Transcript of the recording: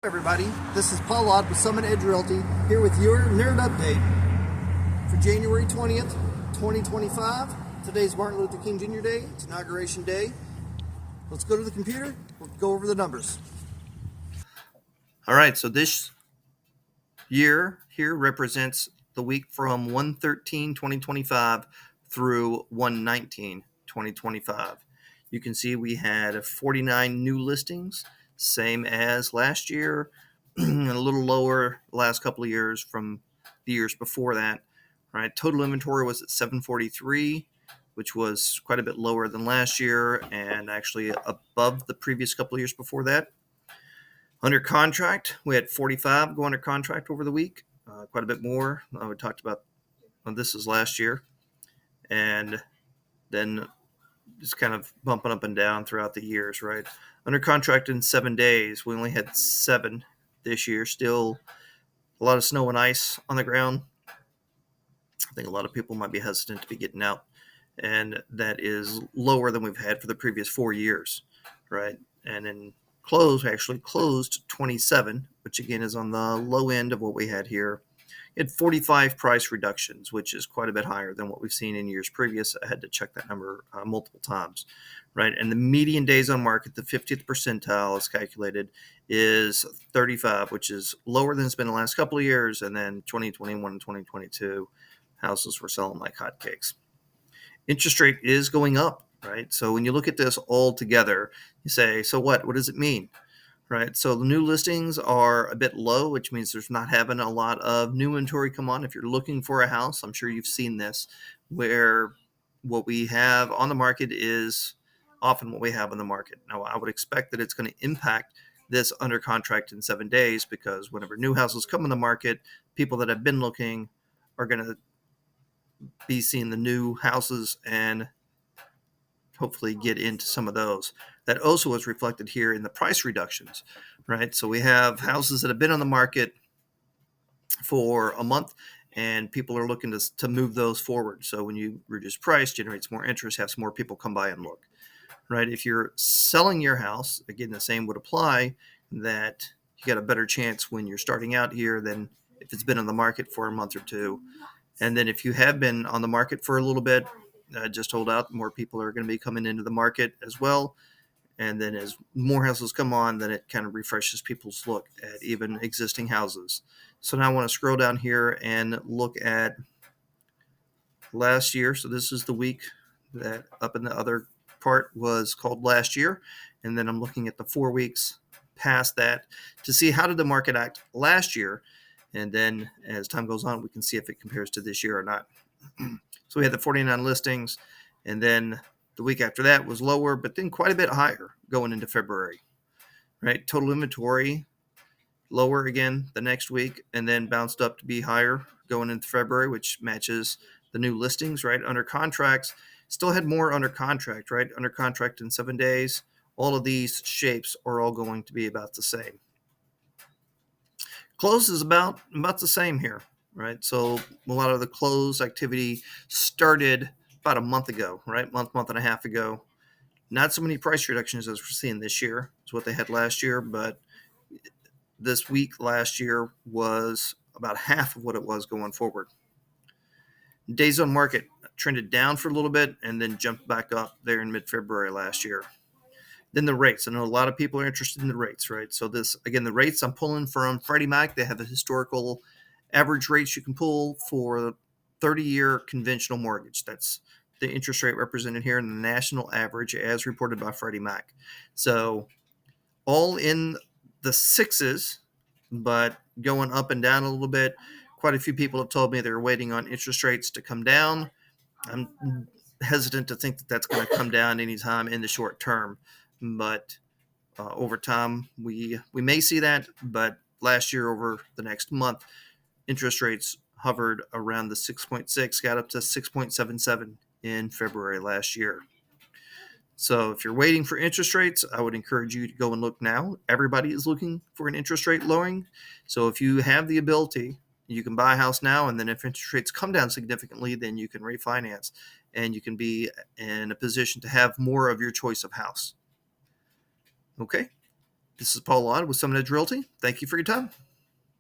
Everybody, this is Paul Odd with Summit Edge Realty here with your Nerd Update for January 20th, 2025. Today's Martin Luther King Jr. Day. It's Inauguration Day. Let's go to the computer. We'll go over the numbers. All right, so this year here represents the week from 1/13/2025 through 1/19/2025. You can see we had 49 new listings, same as last year, and a little lower the last couple of years from the years before that. All right, total inventory was at 743, which was quite a bit lower than last year and actually above the previous couple of years before that. Under contract, we had 45 go under contract over the week, quite a bit more. We talked about this is last year, and then just kind of bumping up and down throughout the years, right? Under contract in 7 days, we only had 7 this year. Still a lot of snow and ice on the ground. I think a lot of people might be hesitant to be getting out, and that is lower than we've had for the previous 4 years, right? And in we actually closed 27, which again is on the low end of what we had here. It had 45 price reductions, which is quite a bit higher than what we've seen in years previous. I had to check that number multiple times, right? And the median days on market, the 50th percentile is calculated, is 35, which is lower than it's been the last couple of years. And then 2021 and 2022, houses were selling like hotcakes. Interest rate is going up, right? So when you look at this all together, you say, so what? What does it mean, right? So the new listings are a bit low, which means there's not having a lot of new inventory come on. If you're looking for a house, I'm sure you've seen this, where what we have on the market is often what we have on the market. Now, I would expect that it's going to impact this under contract in 7 days, because whenever new houses come on the market, people that have been looking are going to be seeing the new houses and hopefully get into some of those. That also is reflected here in the price reductions, right? So we have houses that have been on the market for a month, and people are looking to move those forward. So when you reduce price, generates more interest, have some more people come by and look, right? If you're selling your house, again, the same would apply, that you got a better chance when you're starting out here than if it's been on the market for a month or two. And then if you have been on the market for a little bit, just hold out. More people are going to be coming into the market as well. And then as more houses come on, then it kind of refreshes people's look at even existing houses. So now I want to scroll down here and look at last year. So this is the week that up in the other part was called last year. And then I'm looking at the 4 weeks past that to see how did the market act last year. And then as time goes on, we can see if it compares to this year or not. So we had the 49 listings, and then the week after that was lower, but then quite a bit higher going into February, right? Total inventory lower again the next week, and then bounced up to be higher going into February, which matches the new listings, right? Under contracts, still had more under contract, right? Under contract in 7 days. All of these shapes are all going to be about the same. Close is about the same here, right? So a lot of the close activity started about a month ago, right? Month and a half ago. Not so many price reductions as we're seeing this year. It's what they had last year, but this week last year was about half of what it was going forward. Days on market trended down for a little bit and then jumped back up there in mid-February last year. Then the rates. I know a lot of people are interested in the rates, right? So this, again, the rates I'm pulling from Freddie Mac. They have the historical average rates you can pull for 30-year conventional mortgage. That's the interest rate represented here in the national average as reported by Freddie Mac. So all in the sixes, but going up and down a little bit. Quite a few people have told me they're waiting on interest rates to come down. I'm hesitant to think that that's going to come down anytime in the short term. But over time, we may see that. But last year, over the next month, interest rates hovered around the 6.6, got up to 6.77 in February last year. So if you're waiting for interest rates, I would encourage you to go and look now. Everybody is looking for an interest rate lowering. So if you have the ability, you can buy a house now, and then if interest rates come down significantly, then you can refinance, and you can be in a position to have more of your choice of house. Okay? This is Paul Laud with Summit Edge Realty. Thank you for your time.